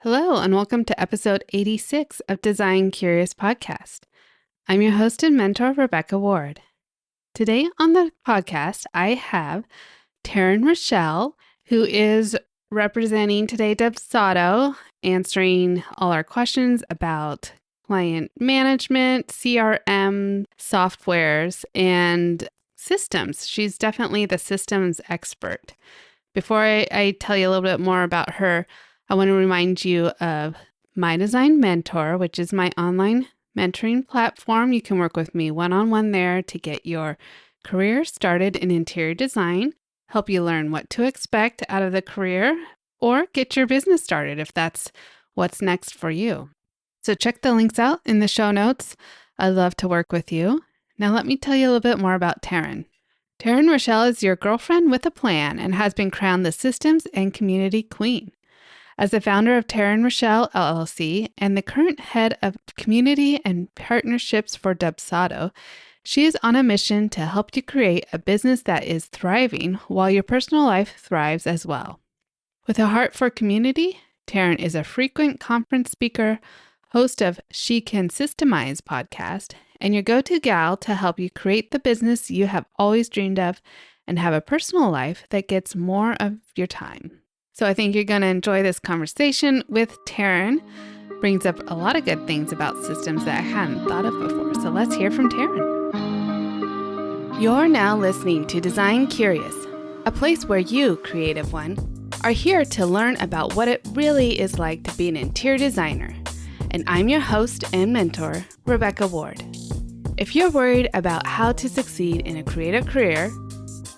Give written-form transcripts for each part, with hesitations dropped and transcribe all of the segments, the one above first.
Hello, and welcome to episode 86 of Design Curious Podcast. I'm your host and mentor, Rebecca Ward. Today on the podcast, I have Taryn Rachelle, who is representing today Dubsado, answering all our questions about client management, CRM, softwares, and systems. She's definitely the systems expert. Before I tell you a little bit more about her, I want to remind you of My Design Mentor, which is my online mentoring platform. You can work with me one-on-one there to get your career started in interior design, help you learn what to expect out of the career, or get your business started if that's what's next for you. So check the links out in the show notes. I'd love to work with you. Now let me tell you a little bit more about Taryn. Taryn Rachelle is your girlfriend with a plan and has been crowned the Systems and Community Queen. As the founder of Taryn Rachelle LLC and the current head of community and partnerships for Dubsado, she is on a mission to help you create a business that is thriving while your personal life thrives as well. With a heart for community, Taryn is a frequent conference speaker, host of She Can Systemize podcast, and your go-to gal to help you create the business you have always dreamed of and have a personal life that gets more of your time. So I think you're going to enjoy this conversation with Taryn. Brings up a lot of good things about systems that I hadn't thought of before. So let's hear from Taryn. You're now listening to Design Curious, a place where you, creative one, are here to learn about what it really is like to be an interior designer. And I'm your host and mentor, Rebecca Ward. If you're worried about how to succeed in a creative career,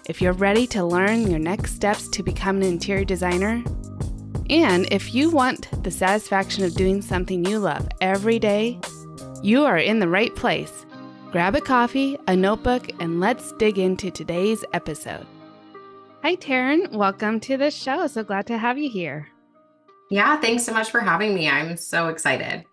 if you're ready to learn your next steps to become an interior designer, and if you want the satisfaction of doing something you love every day, you are in the right place. Grab a coffee, a notebook, and let's dig into today's episode. Hi, Taryn. Welcome to the show. So glad to have you here. Yeah, thanks so much for having me. I'm so excited.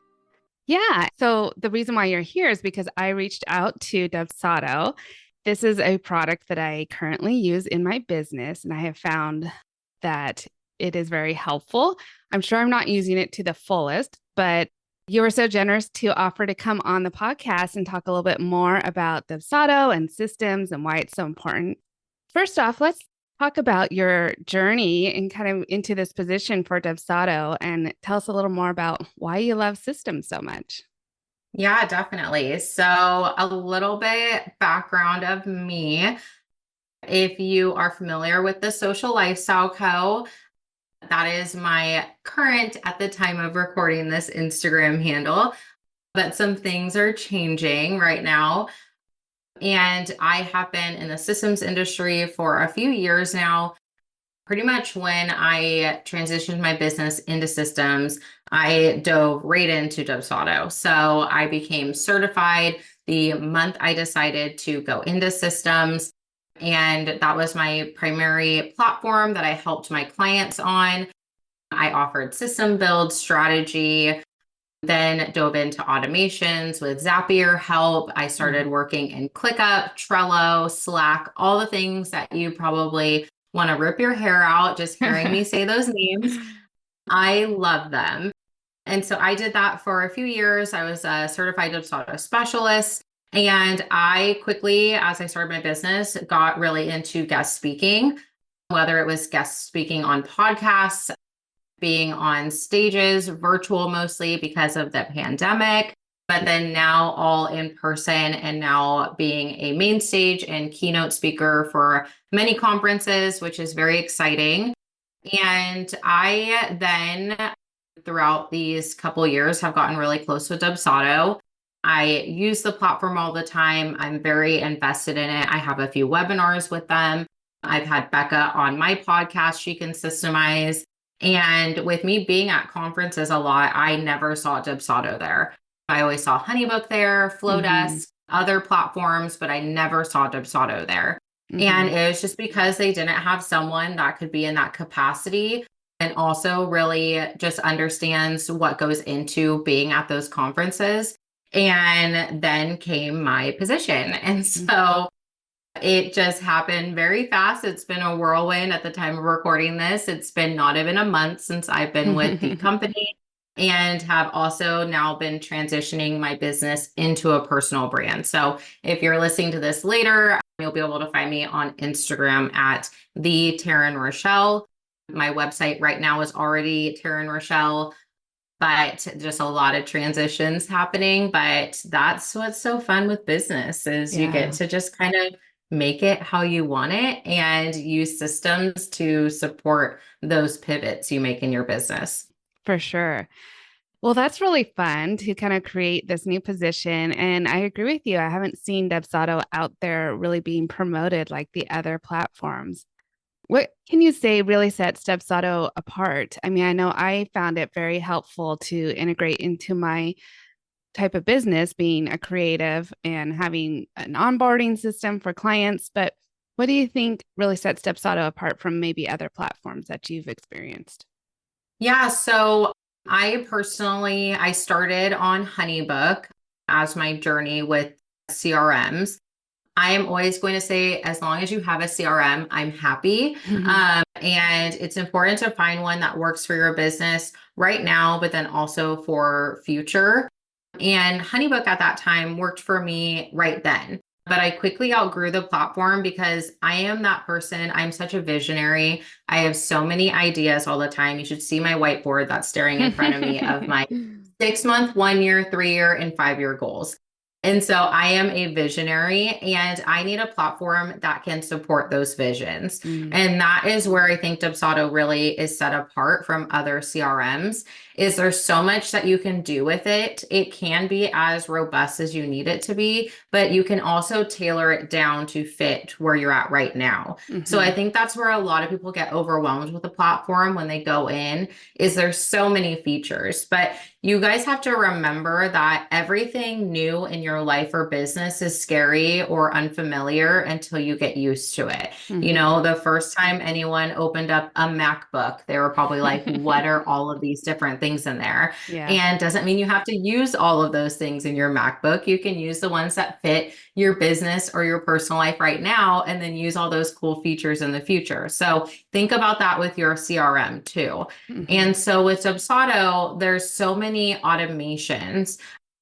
Yeah. So the reason why you're here is because I reached out to Dubsado. This is a product that I currently use in my business, and I have found that it is very helpful. I'm sure I'm not using it to the fullest, but you were so generous to offer to come on the podcast and talk a little bit more about Dubsado and systems and why it's so important. First off, let's talk about your journey and kind of into this position for Dubsado and tell us a little more about why you love systems so much. Yeah, definitely. So a little bit background of me. If you are familiar with the Social Lifestyle Co., that is my current, at the time of recording this, Instagram handle. But some things are changing right now. And I have been in the systems industry for a few years now. Pretty much when I transitioned my business into systems, I dove right into Dubsado. So I became certified the month I decided to go into systems. And that was my primary platform that I helped my clients on. I offered system build strategy, then dove into automations with Zapier help. I started working in ClickUp, Trello, Slack, all the things that you probably want to rip your hair out just hearing me say those names. I love them. And so I did that for a few years. I was a certified Dubsado specialist. And I quickly, as I started my business, got really into guest speaking, whether it was guest speaking on podcasts, being on stages, virtual mostly because of the pandemic, but then now all in person, and now being a main stage and keynote speaker for many conferences, which is very exciting. And I then, throughout these couple years, have gotten really close with Dubsado. I use the platform all the time. I'm very invested in it. I have a few webinars with them. I've had Becca on my podcast, She Can Systemize. And with me being at conferences a lot, I never saw Dubsado there. I always saw Honeybook there, Flowdesk, other platforms, but I never saw Dubsado there. And it was just because they didn't have someone that could be in that capacity and also really just understands what goes into being at those conferences. And then came my position. And so it just happened very fast. It's been a whirlwind at the time of recording this. It's been not even a month since I've been with the company. and have also now been transitioning my business into a personal brand. So if you're listening to this later, you'll be able to find me on Instagram at the Taryn Rachelle. My website right now is already Taryn Rachelle, but just a lot of transitions happening. But that's what's so fun with business is you get Yeah, to just kind of make it how you want it and use systems to support those pivots you make in your business. for sure. Well, that's really fun to kind of create this new position. And I agree with you. I haven't seen Dubsado out there really being promoted like the other platforms. What can you say really sets Dubsado apart? I mean, I know I found it very helpful to integrate into my type of business, being a creative and having an onboarding system for clients. But what do you think really sets Dubsado apart from maybe other platforms that you've experienced? Yeah, so I started on HoneyBook as my journey with CRMs. I am always going to say, as long as you have a CRM, I'm happy. And it's important to find one that works for your business right now, but then also for future. And HoneyBook at that time worked for me right then. But I quickly outgrew the platform because I am that person. I'm such a visionary. I have so many ideas all the time. You should see my whiteboard that's staring in front of me of my 6 month, 1 year, 3 year, and 5 year goals. And so I am a visionary and I need a platform that can support those visions. Mm, And that is where I think Dubsado really is set apart from other CRMs is there's so much that you can do with it. It can be as robust as you need it to be, but you can also tailor it down to fit where you're at right now. So I mhm, think that's where a lot of people get overwhelmed with the platform when they go in is there's so many features, but you guys have to remember that everything new in your life or business is scary or unfamiliar until you get used to it. You mhm. know, the first time anyone opened up a MacBook, they were probably like, what are all of these different things in there? Yeah. And doesn't mean you have to use all of those things in your MacBook. You can use the ones that fit your business or your personal life right now, and then use all those cool features in the future. So think about that with your CRM too. Mhm, And so with Dubsado, there's so many automations.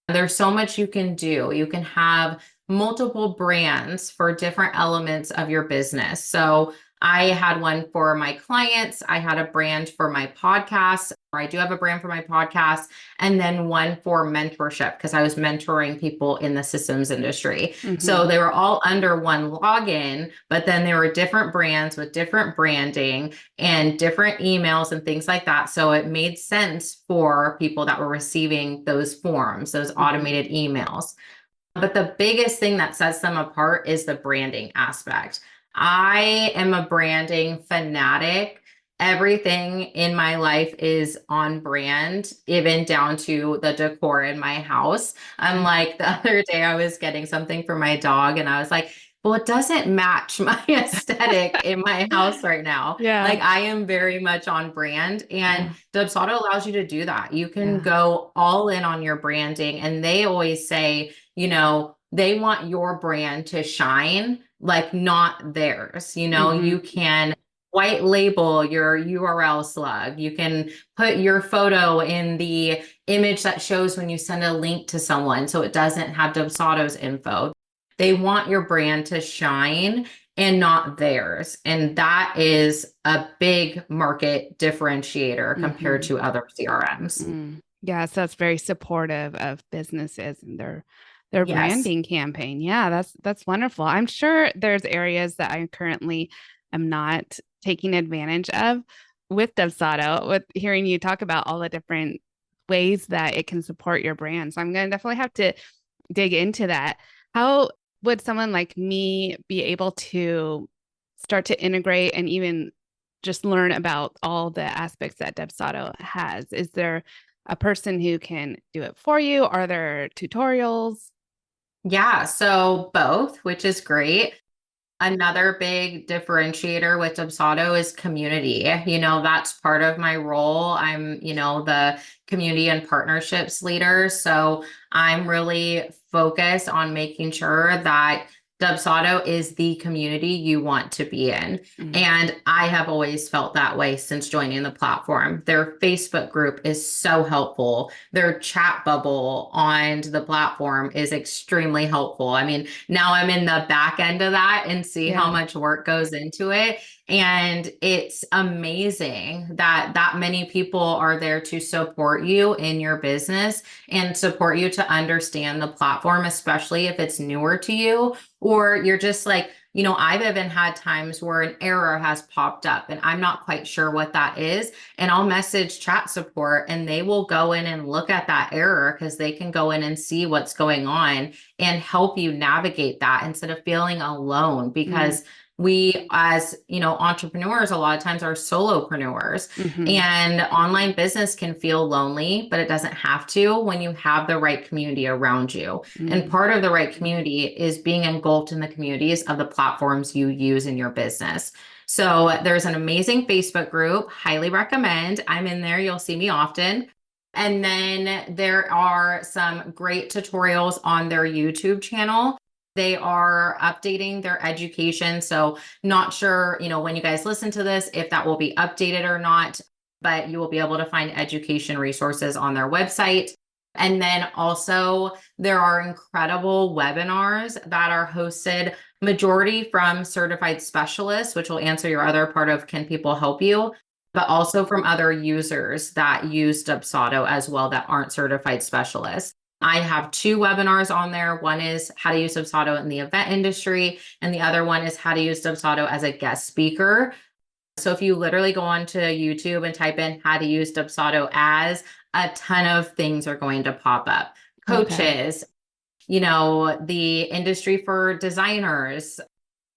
There's so much you can do. You can have multiple brands for different elements of your business. So I had one for my clients. I had a brand for my podcast, or I do have a brand for my podcast, and then one for mentorship because I was mentoring people in the systems industry. So mhm, they were all under one login, but then there were different brands with different branding and different emails and things like that. So it made sense for people that were receiving those forms, those mhm, automated emails. But the biggest thing that sets them apart is the branding aspect. I am a branding fanatic. Everything in my life is on brand, even down to the decor in my house. Unlike the other day, I was getting something for my dog, and I was like, well, it doesn't match my aesthetic in my house right now. Yeah. Like, I am very much on brand, and Yeah. Dubsado allows you to do that. You can Yeah. go all in on your branding, and they always say, you know, they want your brand to shine, like not theirs. You know, Mhm, you can white label your URL slug. You can put your photo in the image that shows when you send a link to someone so it doesn't have Dubsado's info. They want your brand to shine and not theirs. And that is a big market differentiator compared mhm, to other CRMs. mm. Yeah, so it's very supportive of businesses and their Yes. branding campaign. Yeah, that's wonderful. I'm sure there's areas that I currently am not taking advantage of with Dubsado, with hearing you talk about all the different ways that it can support your brand. So I'm going to definitely have to dig into that. How would someone like me be able to start to integrate and even just learn about all the aspects that Dubsado has? Is there a person who can do it for you? Are there tutorials? Yeah, so both, which is great. Another big differentiator with Dubsado is community. You know, that's part of my role. I'm, you know, the community and partnerships leader. So I'm really focused on making sure that Dubsado is the community you want to be in. Mm. And I have always felt that way since joining the platform. Their Facebook group is so helpful. Their chat bubble on the platform is extremely helpful. I mean, now I'm in the back end of that and see how Yeah. much work goes into it. And it's amazing that that many people are there to support you in your business and support you to understand the platform, especially if it's newer to you, or you're just like, I've even had times where an error has popped up and I'm not quite sure what that is. And I'll message chat support and they will go in and look at that error because they can go in and see what's going on and help you navigate that instead of feeling alone. Mm. Because we, as entrepreneurs, a lot of times are solopreneurs, Hmm. and online business can feel lonely, but it doesn't have to when you have the right community around you. And Mm. part of the right community is being engulfed in the communities of the platforms you use in your business. So there's an amazing Facebook group, highly recommend. I'm in there, you'll see me often. And then there are some great tutorials on their YouTube channel. They are updating their education. So not sure, when you guys listen to this, if that will be updated or not, but you will be able to find education resources on their website. And then also there are incredible webinars that are hosted, majority from certified specialists, which will answer your other part of can people help you, but also from other users that use Dubsado as well that aren't certified specialists. I have two webinars on there. One is how to use Dubsado in the event industry, and the other one is how to use Dubsado as a guest speaker. So if you literally go onto YouTube and type in how to use Dubsado as, a ton of things are going to pop up. Okay. Coaches, the industry for designers,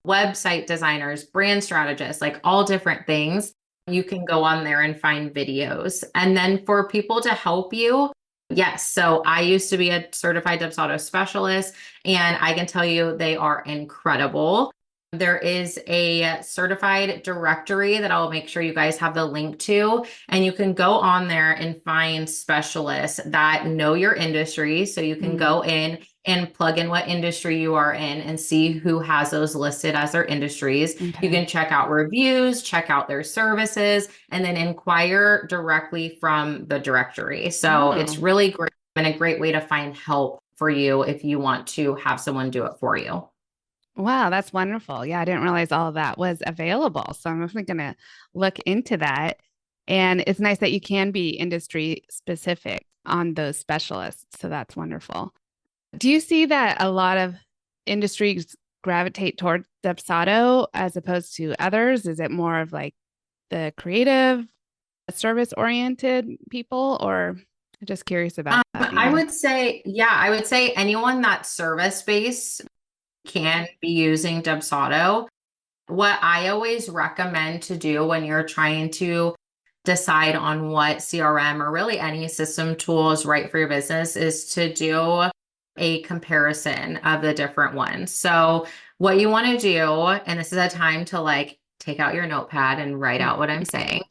website designers, brand strategists, like all different things. You can go on there and find videos. And then for people to help you, yes. So I used to be a certified Dubsado specialist, and I can tell you they are incredible. There is a certified directory that I'll make sure you guys have the link to, and you can go on there and find specialists that know your industry. So you can Mm. go in and plug in what industry you are in and see who has those listed as their industries. You Okay. can check out reviews, check out their services, and then inquire directly from the directory. So it's Oh, really great and a great way to find help for you if you want to have someone do it for you. wow, that's wonderful. Yeah, I didn't realize all of that was available. So I'm definitely going to look into that. And it's nice that you can be industry specific on those specialists. So that's wonderful. Do you see that a lot of industries gravitate toward Dubsado as opposed to others? Is it more of like the creative, service oriented people, or I'm just curious about that, I Dina? would say, yeah, I would say anyone that's service based can be using Dubsado. What I always recommend to do when you're trying to decide on what CRM or really any system tool is right for your business is to do a comparison of the different ones. So, what you want to do, and this is a time to like take out your notepad and write out what I'm saying,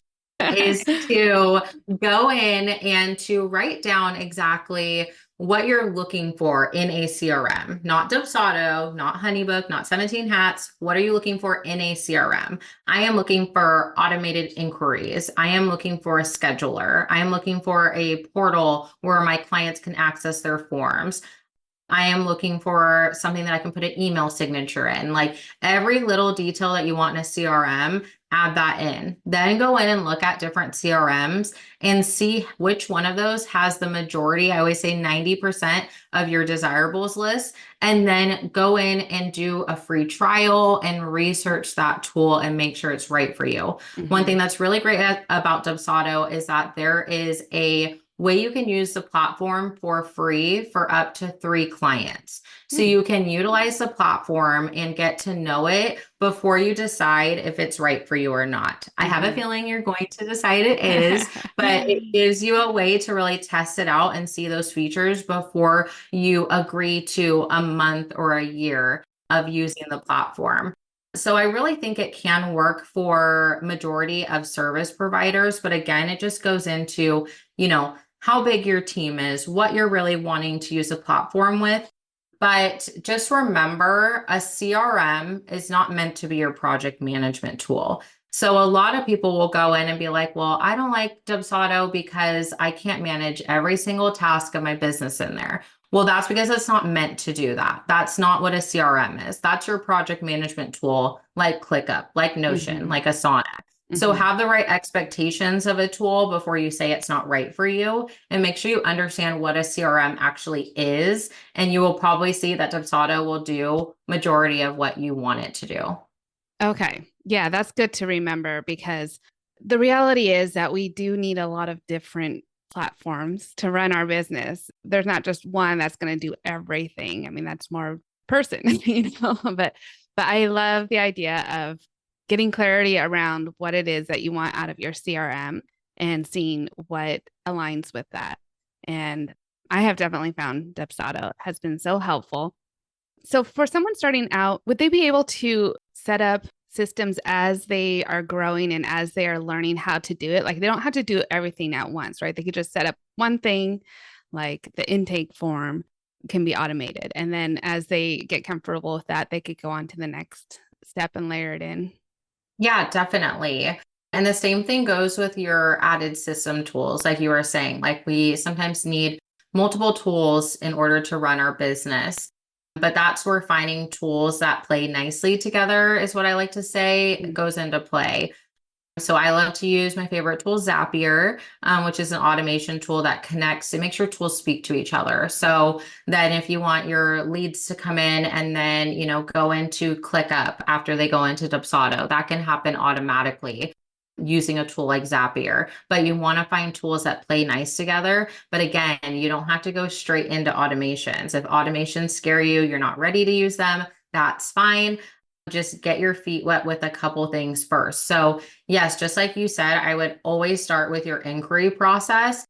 is to go in and to write down exactly what you're looking for in a CRM, not Dubsado, not Honeybook, not 17 Hats. What are you looking for in a CRM? I am looking for automated inquiries. I am looking for a scheduler. I am looking for a portal where my clients can access their forms. I am looking for something that I can put an email signature in. Like every little detail that you want in a CRM, add that in. Then go in and look at different CRMs and see which one of those has the majority. I always say 90% of your desirables list. And then go in and do a free trial and research that tool and make sure it's right for you. One thing Hmm. that's really great about Dubsado is that there is a way you can use the platform for free for up to 3 clients. So Hmm. you can utilize the platform and get to know it before you decide if it's right for you or not. I have a Hmm. feeling you're going to decide it is, but it gives you a way to really test it out and see those features before you agree to a month or a year of using the platform. So I really think it can work for majority of service providers, but again, it just goes into, how big your team is, what you're really wanting to use a platform with. But just remember, a CRM is not meant to be your project management tool. So a lot of people will go in and be like, well, I don't like Dubsado because I can't manage every single task of my business in there. Well, that's because it's not meant to do that. That's not what a CRM is. That's your project management tool, like ClickUp, like Notion, Mm-hmm. like Asana. So Mm-hmm. have the right expectations of a tool before you say it's not right for you, and make sure you understand what a CRM actually is, and you will probably see that Dubsado will do majority of what you want it to do. Okay. Yeah, that's good to remember because the reality is that we do need a lot of different platforms to run our business. There's not just one that's going to do everything. I mean, that's more person, but I love the idea of getting clarity around what it is that you want out of your CRM and seeing what aligns with that. And I have definitely found Dubsado has been so helpful. So for someone starting out, would they be able to set up systems as they are growing and as they are learning how to do it? Like they don't have to do everything at once, right? They could just set up one thing, like the intake form can be automated. And then as they get comfortable with that, they could go on to the next step and layer it in. Yeah, definitely. And the same thing goes with your added system tools, like you were saying. Like we sometimes need multiple tools in order to run our business. But that's where finding tools that play nicely together is what I like to say goes into play. So I love to use my favorite tool, Zapier, which is an automation tool that connects and makes your tools speak to each other. So then if you want your leads to come in and then, go into ClickUp after they go into Dubsado, that can happen automatically using a tool like Zapier. But you want to find tools that play nice together. But again, you don't have to go straight into automations. If automations scare you, you're not ready to use them, that's fine. Just get your feet wet with a couple things first. So, yes, just like you said, I would always start with your inquiry process.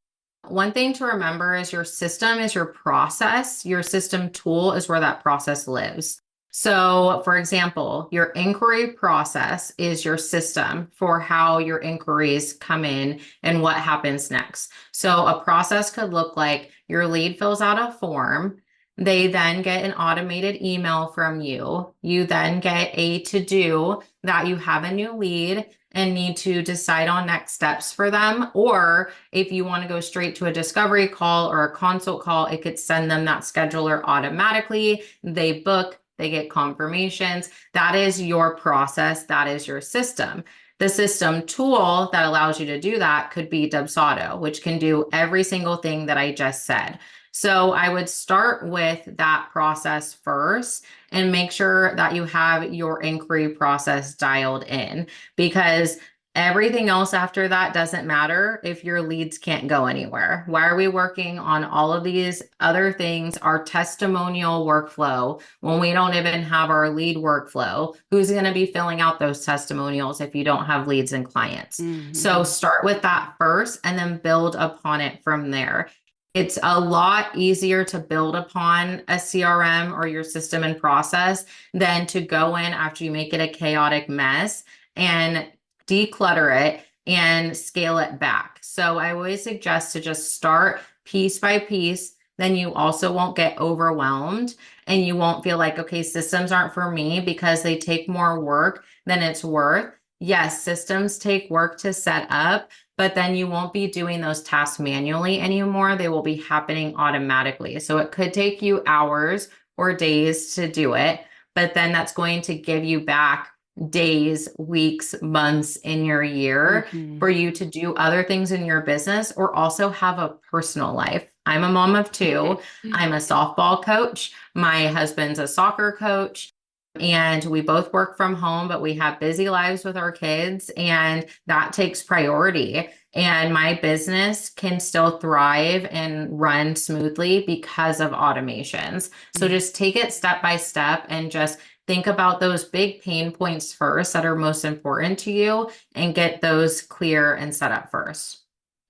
One thing to remember is your system is your process. Your system tool is where that process lives. So, for example, your inquiry process is your system for how your inquiries come in and what happens next. So, a process could look like your lead fills out a form. They then get an automated email from you. You then get a to do that you have a new lead and need to decide on next steps for them. Or if you want to go straight to a discovery call or a consult call, it could send them that scheduler automatically. They book, they get confirmations. That is your process. That is your system. The system tool that allows you to do that could be Dubsado, which can do every single thing that I just said. So I would start with that process first and make sure that you have your inquiry process dialed in, because everything else after that doesn't matter if your leads can't go anywhere. Why are we working on all of these other things, our testimonial workflow, when we don't even have our lead workflow? Who's going to be filling out those testimonials if you don't have leads and clients? So Mm-hmm. start with that first and then build upon it from there. It's a lot easier to build upon a CRM or your system and process than to go in after you make it a chaotic mess and declutter it and scale it back. So I always suggest to just start piece by piece. Then you also won't get overwhelmed and you won't feel like, okay, systems aren't for me because they take more work than it's worth. Yes, systems take work to set up, but then you won't be doing those tasks manually anymore. They will be happening automatically. So it could take you hours or days to do it, but then that's going to give you back days, weeks, months in your year Mm-hmm. for you to do other things in your business or also have a personal life. I'm a mom of two. I'm a softball coach. My husband's a soccer coach. And we both work from home, but we have busy lives with our kids, and that takes priority. And my business can still thrive and run smoothly because of automations. So just take it step by step and just think about those big pain points first that are most important to you and get those clear and set up first.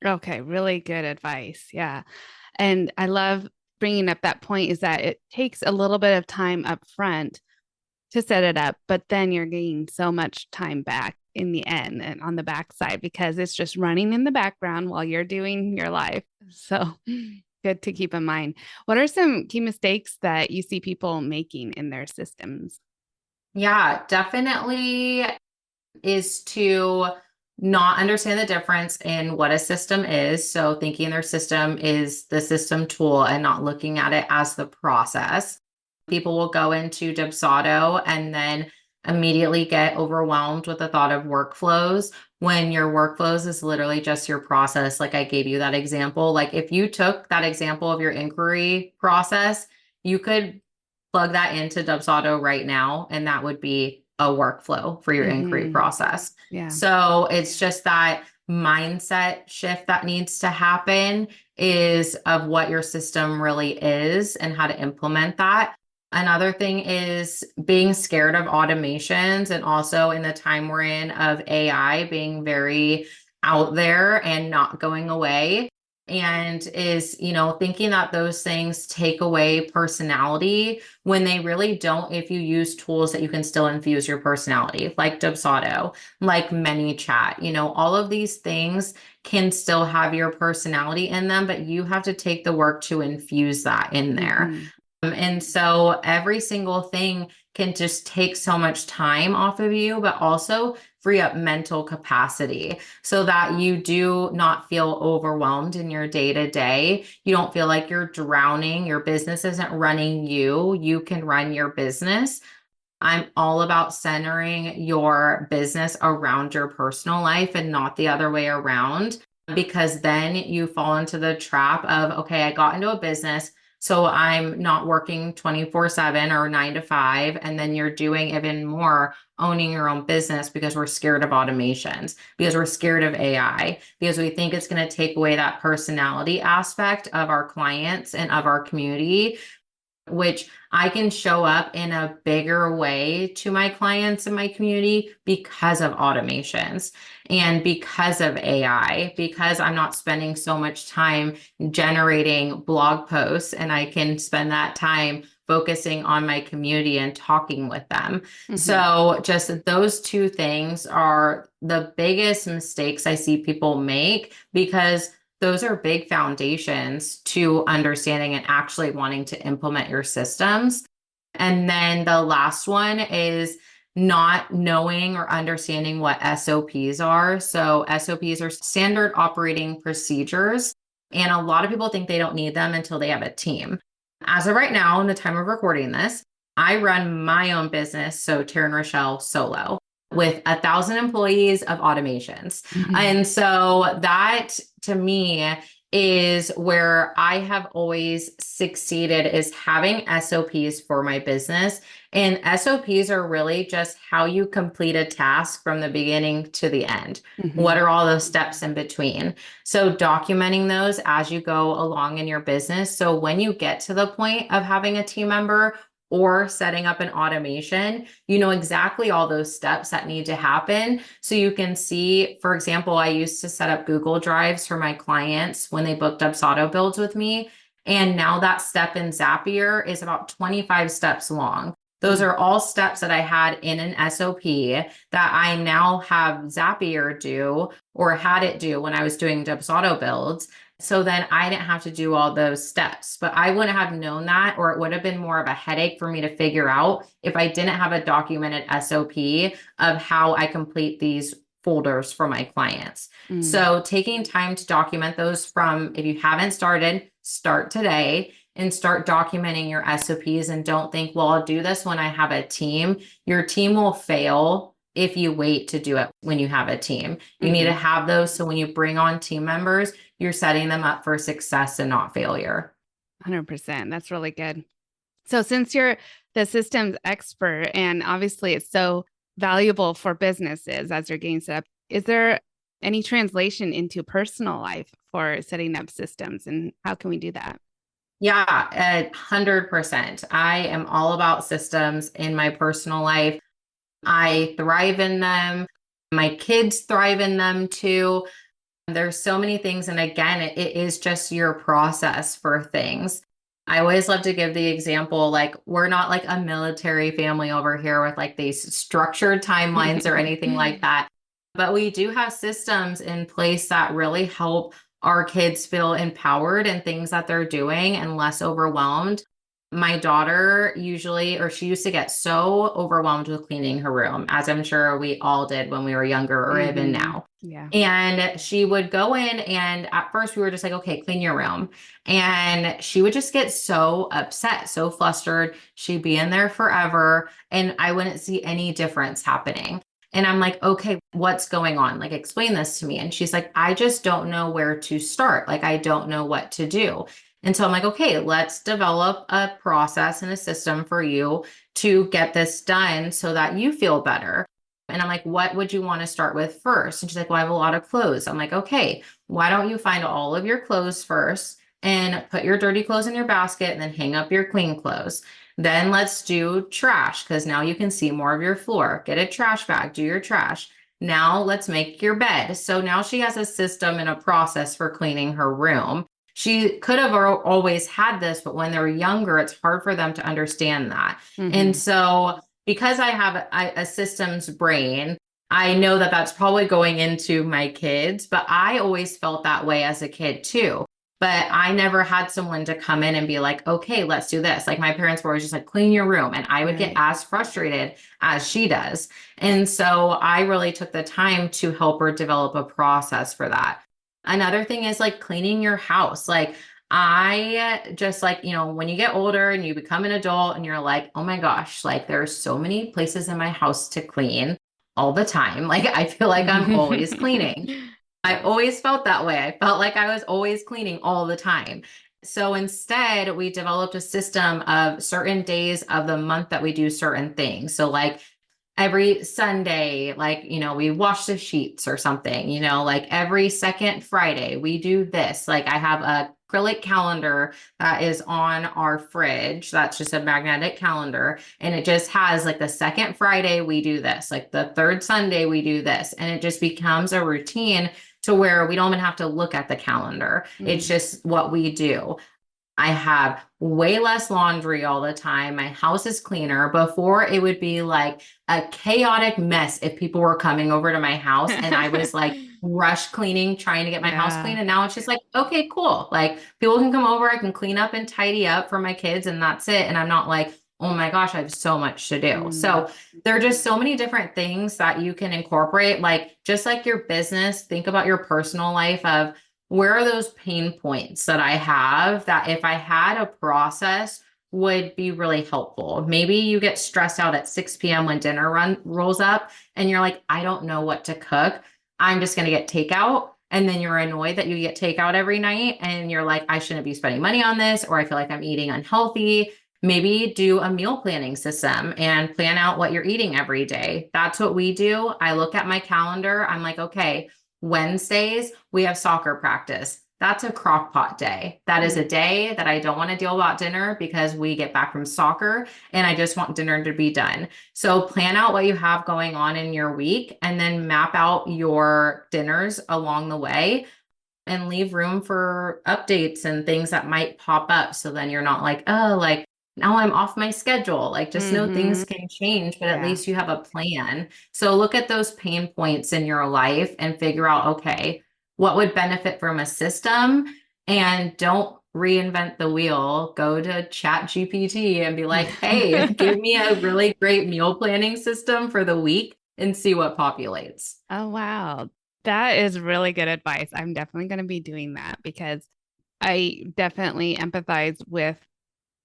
Okay, really good advice. Yeah. And I love bringing up that point is that it takes a little bit of time up front to set it up, but then you're getting so much time back in the end and on the back side because it's just running in the background while you're doing your life. So Good to keep in mind. What are some key mistakes that you see people making in their systems? Yeah, definitely is to not understand the difference in what a system is. So thinking their system is the system tool and not looking at it as the process. People will go into Dubsado and then immediately get overwhelmed with the thought of workflows when your workflows is literally just your process. Like I gave you that example. Like if you took that example of your inquiry process, you could plug that into Dubsado right now, and that would be a workflow for your inquiry process. Yeah. So it's just that mindset shift that needs to happen is of what your system really is and how to implement that. Another thing is being scared of automations, and also in the time we're in of AI being very out there and not going away, and is, thinking that those things take away personality when they really don't. If you use tools that you can still infuse your personality, like Dubsado, like ManyChat, all of these things can still have your personality in them, but you have to take the work to infuse that in there. And so every single thing can just take so much time off of you, but also free up mental capacity so that you do not feel overwhelmed in your day to day. You don't feel like you're drowning. Your business isn't running you. You can run your business. I'm all about centering your business around your personal life and not the other way around, because then you fall into the trap of, okay, I got into a business, so I'm not working 24/7 or 9 to 5. And then you're doing even more owning your own business because we're scared of automations, because we're scared of AI, because we think it's going to take away that personality aspect of our clients and of our community, which I can show up in a bigger way to my clients and my community because of automations and because of AI, because I'm not spending so much time generating blog posts, and I can spend that time focusing on my community and talking with them. So just those two things are the biggest mistakes I see people make, because those are big foundations to understanding and actually wanting to implement your systems. And then the last one is not knowing or understanding what SOPs are. So SOPs are standard operating procedures. And a lot of people think they don't need them until they have a team. As of right now, in the time of recording this, I run my own business, so Taryn Rachelle solo, with 1,000 employees of automations. And so that to me is where I have always succeeded, is having SOPs for my business. And SOPs are really just how you complete a task from the beginning to the end. What are all those steps in between? So documenting those as you go along in your business. So when you get to the point of having a team member or setting up an automation, you know exactly all those steps that need to happen. So you can see, for example, I used to set up Google Drives for my clients when they booked Dubsado builds with me. And now that step in Zapier is about 25 steps long. Those are all steps that I had in an SOP that I now have Zapier do, or had it do when I was doing Dubsado builds. So then I didn't have to do all those steps, but I wouldn't have known that, or it would have been more of a headache for me to figure out if I didn't have a documented SOP of how I complete these folders for my clients. So taking time to document those, from, if you haven't started, start today and start documenting your SOPs, and don't think, well, I'll do this when I have a team. Your team will fail if you wait to do it when you have a team. You need to have those, so when you bring on team members, you're setting them up for success and not failure. 100%. That's really good. So since you're the systems expert, and obviously it's so valuable for businesses as you're getting set up, is there any translation into personal life for setting up systems, and how can we do that? Yeah, 100%. I am all about systems in my personal life. I thrive in them. My kids thrive in them too. There's so many things. And again, it is just your process for things. I always love to give the example, like, we're not like a military family over here with like these structured timelines or anything like that. But we do have systems in place that really help our kids feel empowered in things that they're doing and less overwhelmed. My daughter usually, or she used to get so overwhelmed with cleaning her room, as I'm sure we all did when we were younger or even now. Yeah. And she would go in, and at first we were just like, okay, clean your room. And she would just get so upset, so flustered. She'd be in there forever, and I wouldn't see any difference happening. And I'm like, okay, what's going on? Like, explain this to me. And she's like, I just don't know where to start. Like, I don't know what to do. And so I'm like, okay, let's develop a process and a system for you to get this done so that you feel better. And I'm like, what would you want to start with first? And she's like, well, I have a lot of clothes. I'm like, okay, why don't you find all of your clothes first and put your dirty clothes in your basket and then hang up your clean clothes. Then let's do trash because now you can see more of your floor. Get a trash bag, do your trash. Now let's make your bed. So now she has a system and a process for cleaning her room. She could have always had this, but when they're younger, it's hard for them to understand that. And so because I have a systems brain, I know that that's probably going into my kids, but I always felt that way as a kid too. But I never had someone to come in and be like, okay, let's do this. Like my parents were always just like, clean your room. And I would get as frustrated as she does. And so I really took the time to help her develop a process for that. Another thing is like cleaning your house. Like I just like, when you get older and you become an adult and you're like, oh my gosh, like there's so many places in my house to clean all the time. Like I feel like I'm always cleaning. I always felt that way. I felt like I was always cleaning all the time. So instead, we developed a system of certain days of the month that we do certain things. So like every Sunday, like, we wash the sheets or something, like every second Friday, we do this. Like I have a acrylic calendar that is on our fridge. That's just a magnetic calendar. And it just has like the second Friday, we do this, like the third Sunday, we do this. And it just becomes a routine to where we don't even have to look at the calendar. It's just what we do. I have way less laundry all the time. My house is cleaner. Before it would be like a chaotic mess if people were coming over to my house and I was like rush cleaning, trying to get my house clean. And now it's just like, okay, cool. Like people can come over, I can clean up and tidy up for my kids and that's it. And I'm not like, oh my gosh, I have so much to do. So there are just so many different things that you can incorporate, like just like your business, think about your personal life of where are those pain points that I have that if I had a process would be really helpful. Maybe you get stressed out at 6 p.m. when dinner rolls up and you're like, I don't know what to cook. I'm just going to get takeout. And then you're annoyed that you get takeout every night and you're like, I shouldn't be spending money on this, or I feel like I'm eating unhealthy. Maybe do a meal planning system and plan out what you're eating every day. That's what we do. I look at my calendar. I'm like, okay, Wednesdays, we have soccer practice. That's a crock pot day. That is a day that I don't want to deal about dinner because we get back from soccer and I just want dinner to be done. So plan out what you have going on in your week and then map out your dinners along the way and leave room for updates and things that might pop up. So then you're not like, oh, like now I'm off my schedule. Like just know things can change, but at least you have a plan. So look at those pain points in your life and figure out, okay, what would benefit from a system? And don't reinvent the wheel. Go to Chat GPT and be like, hey, give me a really great meal planning system for the week and see what populates. Oh, wow. That is really good advice. I'm definitely going to be doing that because I definitely empathize with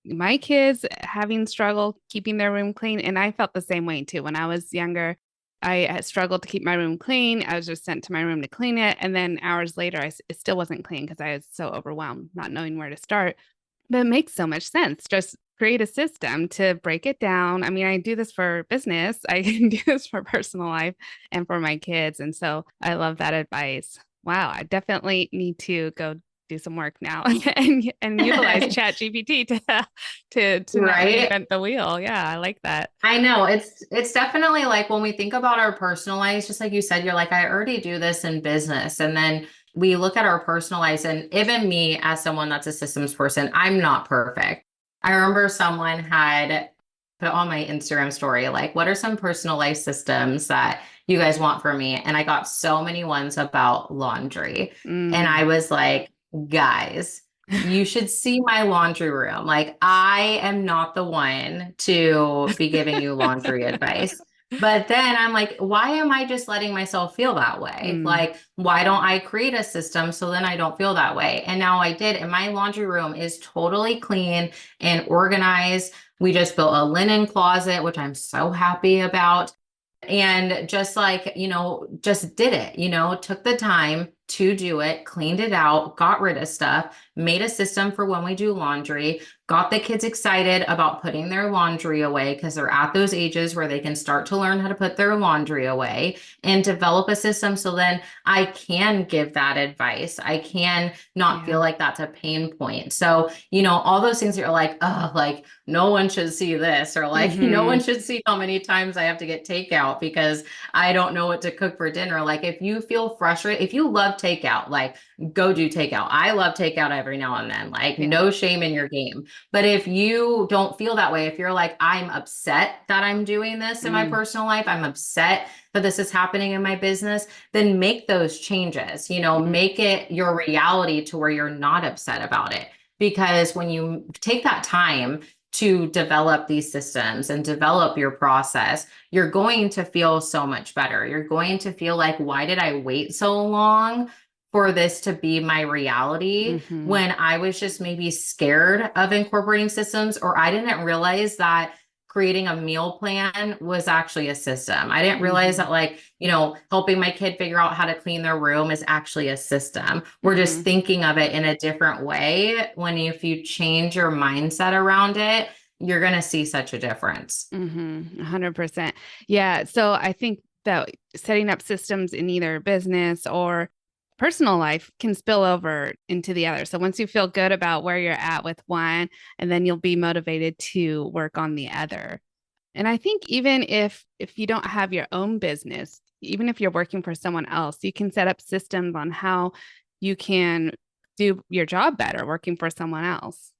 my kids having struggled keeping their room clean. And I felt the same way too. When I was younger, I had struggled to keep my room clean. I was just sent to my room to clean it. And then hours later, it still wasn't clean because I was so overwhelmed, not knowing where to start. But it makes so much sense. Just create a system to break it down. I mean, I do this for business. I can do this for personal life and for my kids. And so I love that advice. Wow, I definitely need to go do some work now and utilize Chat GPT to not Right. reinvent the wheel. Yeah, I like that. I know it's definitely like when we think about our personal lives, just like you said, you're like, I already do this in business. And then we look at our personal lives, and even me as someone that's a systems person, I'm not perfect. I remember someone had put on my Instagram story, like, what are some personal life systems that you guys want from me? And I got so many ones about laundry. And I Mm. was like, guys, you should see my laundry room. Like, I am not the one to be giving you laundry advice. But then I'm like, why am I just letting myself feel that way? Mm. Like, why don't I create a system so then I don't feel that way? And now I did. And my laundry room is totally clean and organized. We just built a linen closet, which I'm so happy about. And just like, just did it, took the time to do it, cleaned it out, got rid of stuff, made a system for when we do laundry, got the kids excited about putting their laundry away because they're at those ages where they can start to learn how to put their laundry away and develop a system so then I can give that advice. I can not feel Yeah. like that's a pain point. So, all those things that you're like, oh, like no one should see this, or like no one Mm-hmm. should see how many times I have to get takeout because I don't know what to cook for dinner. Like if you feel frustrated, if you love takeout, like go do takeout. I love takeout every now and then, like Yeah. no shame in your game. But if you don't feel that way, if you're like, I'm upset that I'm doing this in my Mm. personal life, I'm upset that this is happening in my business, then make those changes, Mm. make it your reality to where you're not upset about it. Because when you take that time to develop these systems and develop your process, you're going to feel so much better. You're going to feel like, why did I wait so long for this to be my reality Mm-hmm. when I was just maybe scared of incorporating systems, or I didn't realize that creating a meal plan was actually a system. I didn't realize Mm-hmm. that, like, helping my kid figure out how to clean their room is actually a system. We're just Mm-hmm. thinking of it in a different way. When if you change your mindset around it, you're going to see such a difference. Mm-hmm. 100%. Yeah. So I think that setting up systems in either business or personal life can spill over into the other. So once you feel good about where you're at with one, and then you'll be motivated to work on the other. And I think even if you don't have your own business, even if you're working for someone else, you can set up systems on how you can do your job better working for someone else.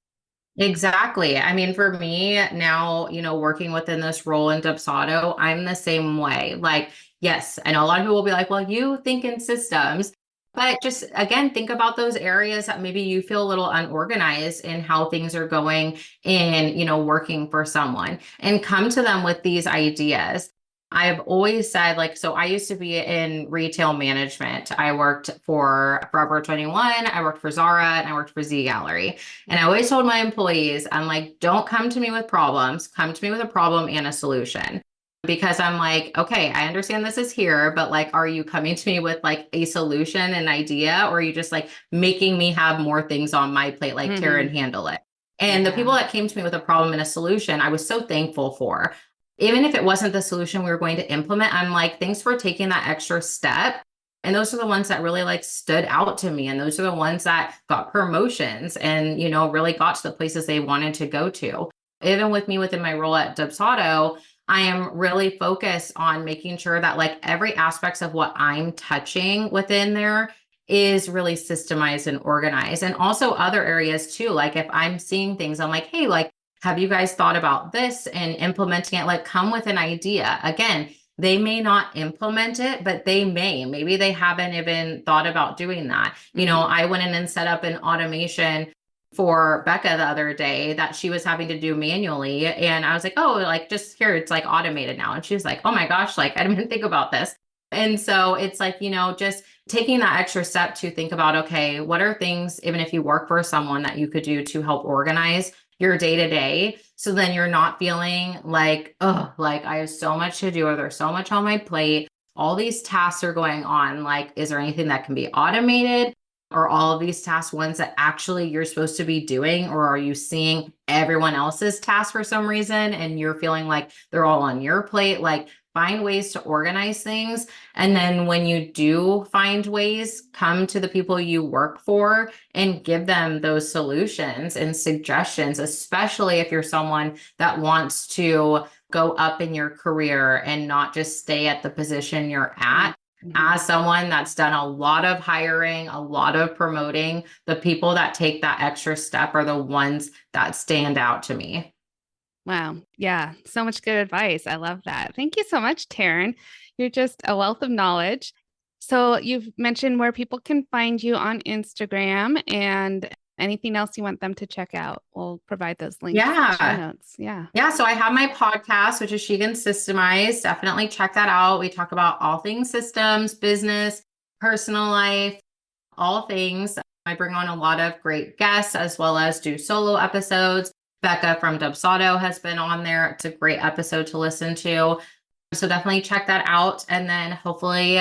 Exactly. I mean, for me now, working within this role in Dubsado, I'm the same way. Like, yes, I know a lot of people will be like, well, you think in systems, but just again, think about those areas that maybe you feel a little unorganized in how things are going in, working for someone, and come to them with these ideas. I've always said, like, so I used to be in retail management. I worked for Forever 21, I worked for Zara, and I worked for Z Gallery. And I always told my employees, I'm like, don't come to me with problems, come to me with a problem and a solution. Because I'm like, okay, I understand this is here, but like, are you coming to me with like a solution, an idea, or are you just like making me have more things on my plate, like Mm-hmm. Taryn, handle it? And the people Yeah. that came to me with a problem and a solution, I was so thankful for. Even if it wasn't the solution we were going to implement, I'm like, thanks for taking that extra step. And those are the ones that really like stood out to me. And those are the ones that got promotions and, really got to the places they wanted to go to. Even with me within my role at Dubsado, I am really focused on making sure that like every aspects of what I'm touching within there is really systemized and organized. And also other areas too. Like if I'm seeing things, I'm like, hey, like, have you guys thought about this and implementing it? Like come with an idea. Again, they may not implement it, but they may. Maybe they haven't even thought about doing that. Mm-hmm. I went in and set up an automation for Becca the other day that she was having to do manually. And I was like, oh, like just here, it's like automated now. And she was like, oh my gosh, like I didn't even think about this. And so it's like, just taking that extra step to think about, okay, what are things, even if you work for someone, that you could do to help organize your day to day. So then you're not feeling like, oh, like I have so much to do, or there's so much on my plate. All these tasks are going on. Like, is there anything that can be automated? Or all of these tasks ones that actually you're supposed to be doing? Or are you seeing everyone else's tasks for some reason and you're feeling like they're all on your plate? Like, find ways to organize things. And then when you do find ways, come to the people you work for and give them those solutions and suggestions, especially if you're someone that wants to go up in your career and not just stay at the position you're at. Mm-hmm. As someone that's done a lot of hiring, a lot of promoting, the people that take that extra step are the ones that stand out to me. Wow. Yeah. So much good advice. I love that. Thank you so much, Taryn. You're just a wealth of knowledge. So you've mentioned where people can find you on Instagram and anything else you want them to check out. We'll provide those links in the show Yeah. notes. Yeah. Yeah. So I have my podcast, which is She Can Systemize. Definitely check that out. We talk about all things systems, business, personal life, all things. I bring on a lot of great guests as well as do solo episodes. Becca from Dubsado has been on there. It's a great episode to listen to. So definitely check that out. And then hopefully,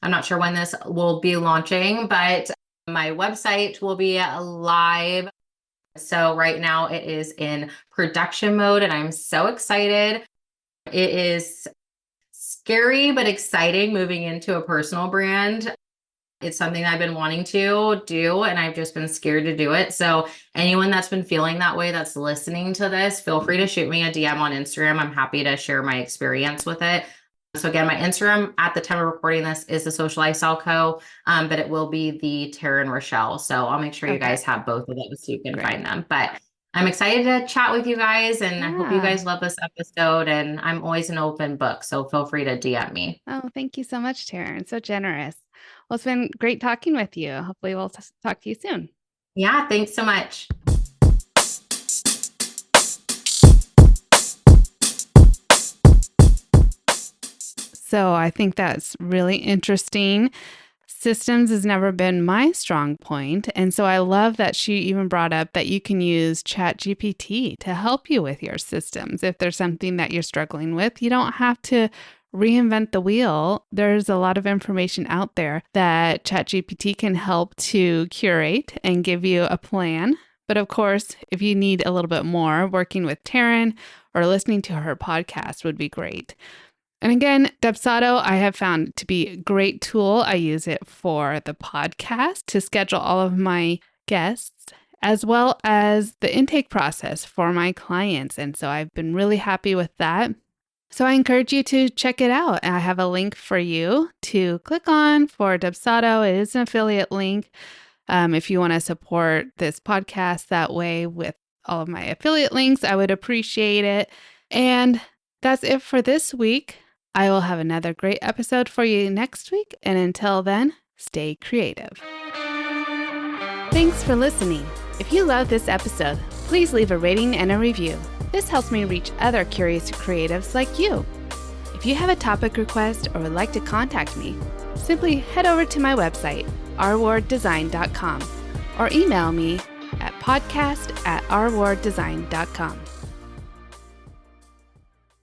I'm not sure when this will be launching, but my website will be live. So right now it is in production mode and I'm so excited. It is scary, but exciting moving into a personal brand. It's something I've been wanting to do and I've just been scared to do it. So anyone that's been feeling that way, that's listening to this, feel free to shoot me a DM on Instagram. I'm happy to share my experience with it. So again, my Instagram at the time of recording this is the Social Lifestyle Co., but it will be the Taryn Rachelle. So I'll make sure you guys have both of those so you can find them. But I'm excited to chat with you guys and I hope you guys love this episode and I'm always an open book. So feel free to DM me. Oh, thank you so much, Taryn. So generous. Well, it's been great talking with you. Hopefully we'll talk to you soon. Yeah, thanks so much. So I think that's really interesting. Systems has never been my strong point. And so I love that she even brought up that you can use ChatGPT to help you with your systems. If there's something that you're struggling with, you don't have to reinvent the wheel. There's a lot of information out there that ChatGPT can help to curate and give you a plan. But of course, if you need a little bit more, working with Taryn or listening to her podcast would be great. And again, Dubsado, I have found to be a great tool. I use it for the podcast to schedule all of my guests, as well as the intake process for my clients. And so I've been really happy with that. So I encourage you to check it out. I have a link for you to click on for Dubsado. It is an affiliate link. If you want to support this podcast that way with all of my affiliate links, I would appreciate it. And that's it for this week. I will have another great episode for you next week. And until then, stay creative. Thanks for listening. If you love this episode, please leave a rating and a review. This helps me reach other curious creatives like you. If you have a topic request or would like to contact me, simply head over to my website, rwarddesign.com, or email me at podcast@rwarddesign.com.